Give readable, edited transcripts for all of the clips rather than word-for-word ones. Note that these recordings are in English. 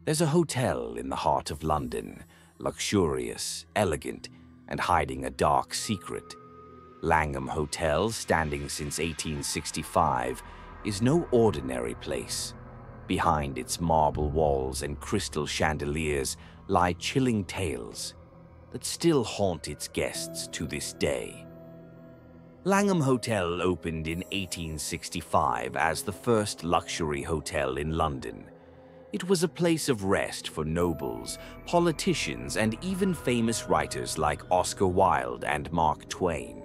There's a hotel in the heart of London, luxurious, elegant, and hiding a dark secret. Langham Hotel, standing since 1865, is no ordinary place. Behind its marble walls and crystal chandeliers lie chilling tales that still haunt its guests to this day. Langham Hotel opened in 1865 as the first luxury hotel in London. It was a place of rest for nobles, politicians, and even famous writers like Oscar Wilde and Mark Twain.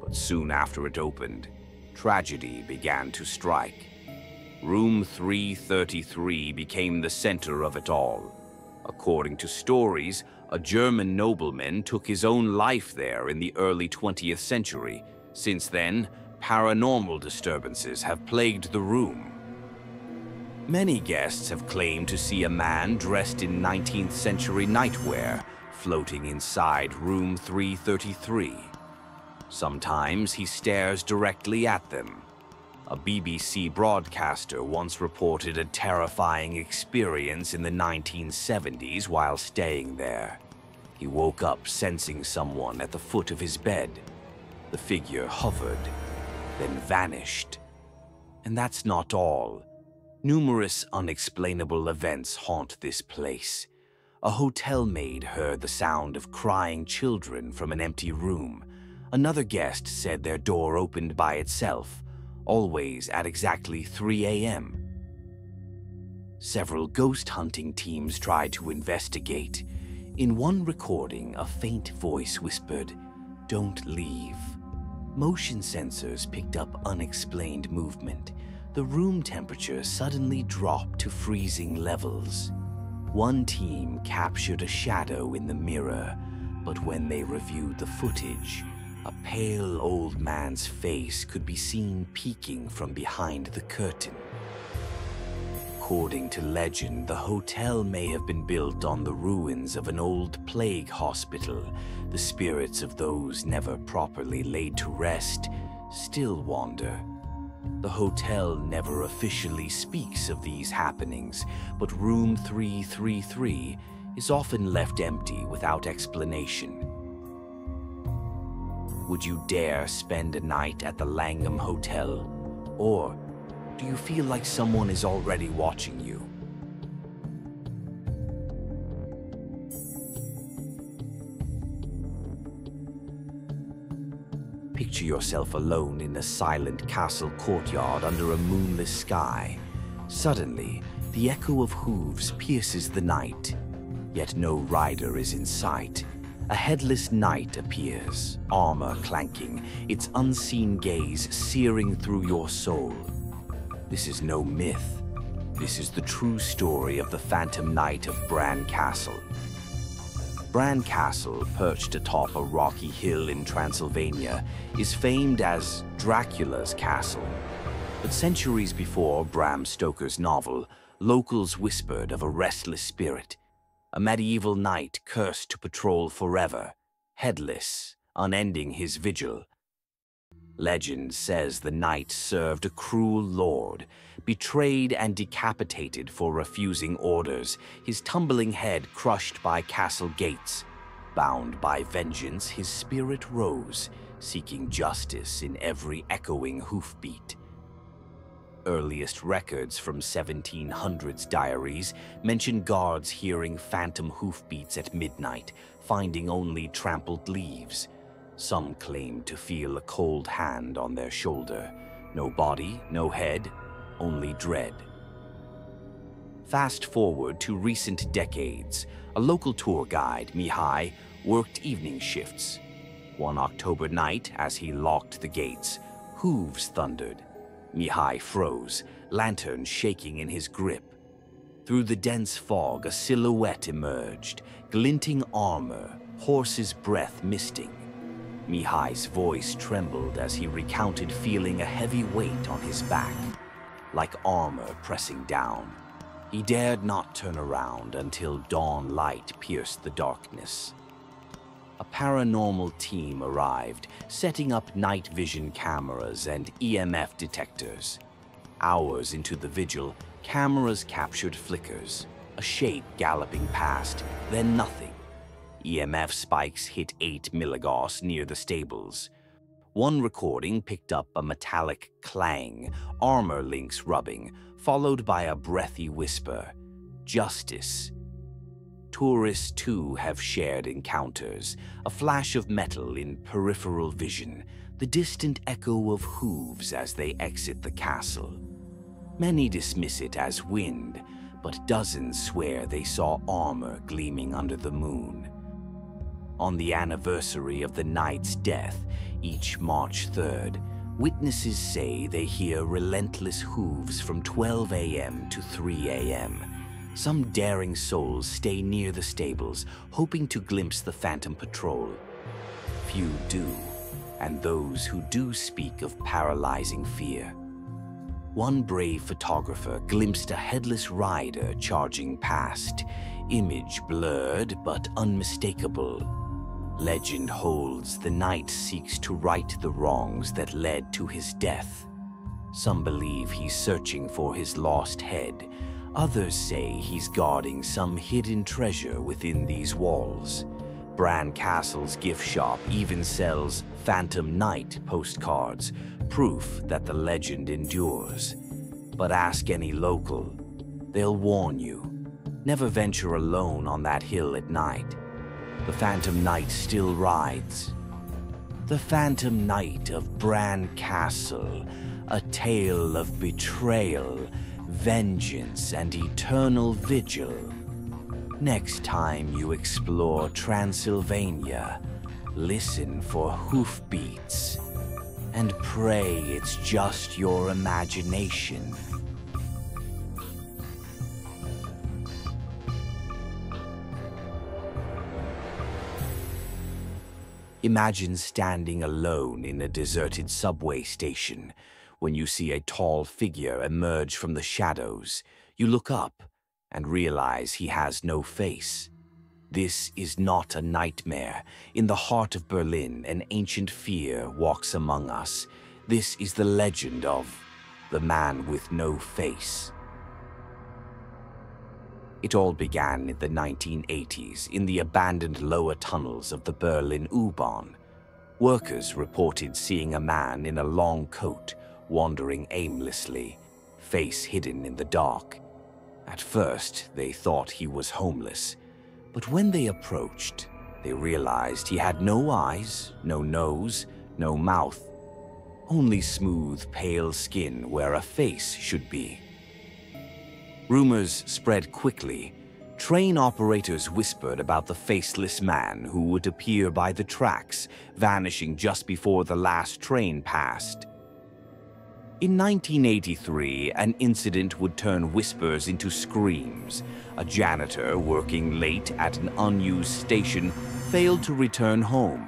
But soon after it opened, tragedy began to strike. Room 333 became the center of it all. According to stories, a German nobleman took his own life there in the early 20th century. Since then, paranormal disturbances have plagued the room. Many guests have claimed to see a man dressed in 19th century nightwear floating inside room 333. Sometimes he stares directly at them. A BBC broadcaster once reported a terrifying experience in the 1970s while staying there. He woke up sensing someone at the foot of his bed. The figure hovered, then vanished. And that's not all. Numerous unexplainable events haunt this place. A hotel maid heard the sound of crying children from an empty room. Another guest said their door opened by itself, always at exactly 3 a.m. Several ghost hunting teams tried to investigate. In one recording, a faint voice whispered, "Don't leave." Motion sensors picked up unexplained movement. The room temperature suddenly dropped to freezing levels. One team captured a shadow in the mirror, but when they reviewed the footage, a pale old man's face could be seen peeking from behind the curtain. According to legend, the hotel may have been built on the ruins of an old plague hospital. The spirits of those never properly laid to rest still wander. The hotel never officially speaks of these happenings, but room 333 is often left empty without explanation. Would you dare spend a night at the Langham Hotel? Or do you feel like someone is already watching you? Picture yourself alone in a silent castle courtyard under a moonless sky. Suddenly, the echo of hooves pierces the night, yet no rider is in sight. A headless knight appears, armor clanking, its unseen gaze searing through your soul. This is no myth. This is the true story of the Phantom Knight of Bran Castle. Bran Castle, perched atop a rocky hill in Transylvania, is famed as Dracula's castle. But centuries before Bram Stoker's novel, locals whispered of a restless spirit, a medieval knight cursed to patrol forever, headless, unending his vigil. Legend says the knight served a cruel lord, betrayed and decapitated for refusing orders, his tumbling head crushed by castle gates. Bound by vengeance, his spirit rose, seeking justice in every echoing hoofbeat. Earliest records from 1700s diaries mention guards hearing phantom hoofbeats at midnight, finding only trampled leaves. Some claim to feel a cold hand on their shoulder. No body, no head, only dread. Fast forward to recent decades. A local tour guide, Mihai, worked evening shifts. One October night, as he locked the gates, hooves thundered. Mihai froze, lantern shaking in his grip. Through the dense fog, a silhouette emerged, glinting armor, horse's breath misting. Mihai's voice trembled as he recounted feeling a heavy weight on his back, like armor pressing down. He dared not turn around until dawn light pierced the darkness. A paranormal team arrived, setting up night vision cameras and EMF detectors. Hours into the vigil, cameras captured flickers, A shape galloping past, then nothing. EMF spikes hit 8 milligauss near the stables. One recording picked up a metallic clang, armor links rubbing, followed by a breathy whisper. Justice. Tourists too have shared encounters, a flash of metal in peripheral vision, the distant echo of hooves as they exit the castle. Many dismiss it as wind, but dozens swear they saw armor gleaming under the moon. On the anniversary of the knight's death, each March 3rd, witnesses say they hear relentless hooves from 12 a.m. to 3 a.m. Some daring souls stay near the stables, hoping to glimpse the Phantom Patrol. Few do, and those who do speak of paralyzing fear. One brave photographer glimpsed a headless rider charging past, image blurred but unmistakable. Legend holds the knight seeks to right the wrongs that led to his death. Some believe he's searching for his lost head. Others say he's guarding some hidden treasure within these walls. Bran Castle's gift shop even sells Phantom Knight postcards, proof that the legend endures. But ask any local, they'll warn you. Never venture alone on that hill at night. The Phantom Knight still rides. The Phantom Knight of Bran Castle, a tale of betrayal, vengeance, and eternal vigil. Next time you explore Transylvania, listen for hoofbeats and pray it's just your imagination. Imagine standing alone in a deserted subway station. When you see a tall figure emerge from the shadows, you look up and realize he has no face. This is not a nightmare. In the heart of Berlin, an ancient fear walks among us. This is the legend of the man with no face. It all began in the 1980s in the abandoned lower tunnels of the Berlin U-Bahn. Workers reported seeing a man in a long coat wandering aimlessly, face hidden in the dark. At first, they thought he was homeless, but when they approached, they realized he had no eyes, no nose, no mouth, only smooth, pale skin where a face should be. Rumors spread quickly. Train operators whispered about the faceless man who would appear by the tracks, vanishing just before the last train passed. In 1983, an incident would turn whispers into screams. A janitor working late at an unused station failed to return home.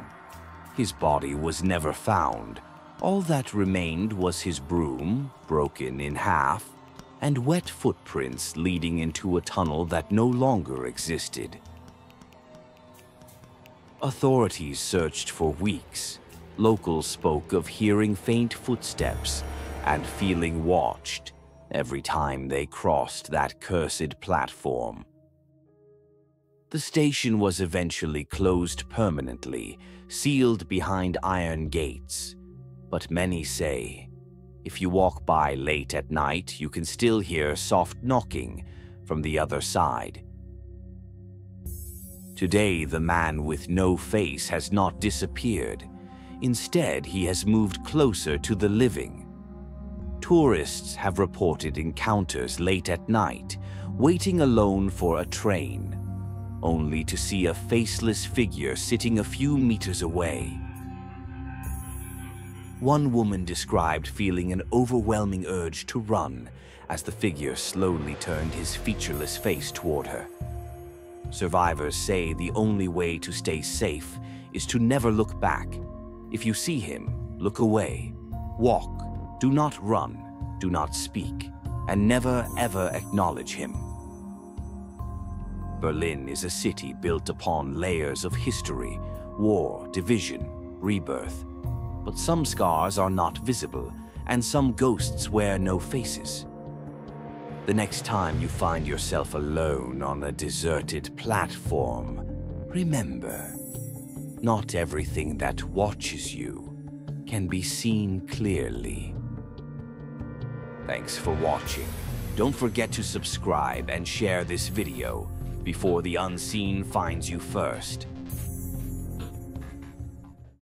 His body was never found. All that remained was his broom, broken in half, and wet footprints leading into a tunnel that no longer existed. Authorities searched for weeks. Locals spoke of hearing faint footsteps and feeling watched every time they crossed that cursed platform. The station was eventually closed permanently, sealed behind iron gates. But many say, if you walk by late at night, you can still hear soft knocking from the other side. Today, the man with no face has not disappeared. Instead, he has moved closer to the living. Tourists have reported encounters late at night, waiting alone for a train, only to see a faceless figure sitting a few meters away. One woman described feeling an overwhelming urge to run as the figure slowly turned his featureless face toward her. Survivors say the only way to stay safe is to never look back. If you see him, look away. Walk, do not run, do not speak, and never ever acknowledge him. Berlin is a city built upon layers of history, war, division, rebirth. But some scars are not visible, and some ghosts wear no faces. The next time you find yourself alone on a deserted platform, remember, not everything that watches you can be seen clearly. Thanks for watching. Don't forget to subscribe and share this video before the unseen finds you first.